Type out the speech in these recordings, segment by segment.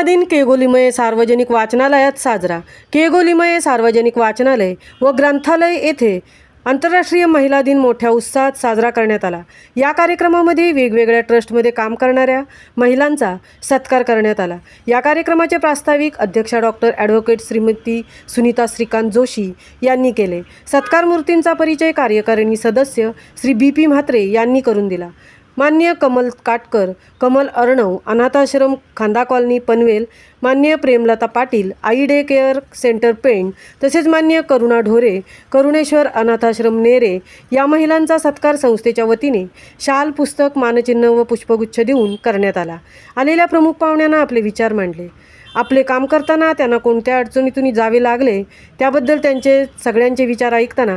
दिन केगोलीमय सार्वजनिक वाचनालयात साजरा। केगोलीमय सार्वजनिक वाचनालय व ग्रंथालय येथे आंतरराष्ट्रीय महिला दिन मोठ्या उत्साहात साजरा करण्यात आला। या कार्यक्रमामध्ये वेगवेगळ्या ट्रस्टमध्ये काम करणाऱ्या महिलांचा सत्कार करण्यात आला। या कार्यक्रमाचे प्रास्ताविक अध्यक्षा डॉक्टर ॲडव्होकेट श्रीमती सुनीता श्रीकांत जोशी यांनी केले। सत्कार मूर्तींचा परिचय कार्यकारिणी सदस्य श्री BP म्हात्रे यांनी करून दिला। मान्य कमल काटकर, कमल अर्णव, अनाथाश्रम खांदा कॉलनी पनवेल, मान्य प्रेमलता पाटील, आई डे केअर सेंटर पेण, तसेच मान्य करुणा ढोरे, करुणेश्वर अनाथाश्रम नेरे या महिलांचा सत्कार संस्थेच्या वतीने शाल, पुस्तक, मानचिन्ह व पुष्पगुच्छ देऊन करण्यात आला। आलेल्या प्रमुख पाहुण्यांना आपले विचार मांडले। आपले काम करताना त्यांना कोणत्या अडचणीतून जावे लागले त्याबद्दल त्यांचे सगळ्यांचे विचार ऐकताना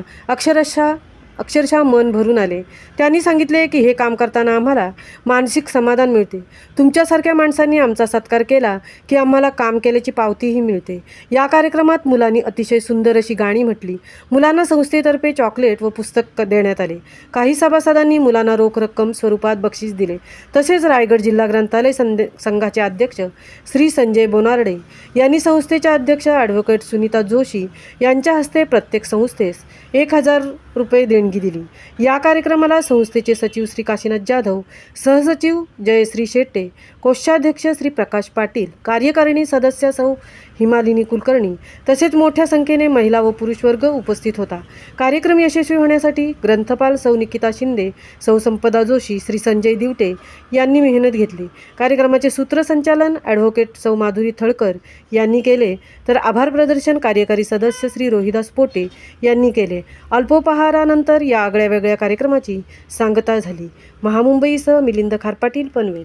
अक्षरशः मन भरून आले। त्यांनी सांगितले की हे काम करताना आम्हाला मानसिक समाधान मिळते। तुमच्यासारख्या माणसांनी आमचा सत्कार केला की आम्हाला काम केल्याची पावतीही मिळते। या कार्यक्रमात मुलांनी अतिशय सुंदर अशी गाणी म्हटली। मुलांना संस्थेतर्फे चॉकलेट व पुस्तक देण्यात आले। काही सभासदांनी मुलांना रोख रक्कम स्वरूपात बक्षीस दिले। तसेच रायगड जिल्हा ग्रंथालय संघाचे अध्यक्ष श्री संजय बोनार्डे यांनी संस्थेच्या अध्यक्ष ॲडव्होकेट सुनीता जोशी यांच्या हस्ते प्रत्येक संस्थेस 1000 रुपये देणगी दिली। या कार्यक्रमाला संस्थेचे सचिव श्री काशीनाथ जाधव, सहसचिव जयश्री शेट्टे, कोषाध्यक्ष श्री प्रकाश पाटील, कार्यकारिणी सदस्य सौ हिमालिनी कुलकर्णी तसेच मोठ्या संख्येने महिला व पुरुष वर्ग उपस्थित होता। कार्यक्रम यशस्वी होण्यासाठी ग्रंथपाल सौ निकिता शिंदे, सौ संपदा जोशी, श्री संजय दिवटे यांनी मेहनत घेतली। कार्यक्रमाचे सूत्रसंचालन ॲडव्होकेट सौ माधुरी थळकर यांनी केले, तर आभार प्रदर्शन कार्यकारी सदस्य श्री रोहिदास पोटे यांनी केले। अल्पोपहारानंतर या आगळ्या वेगळ्या कार्यक्रमाची सांगता झाली। महामुंबईसह मिलिंद खारपाटील, पनवेल।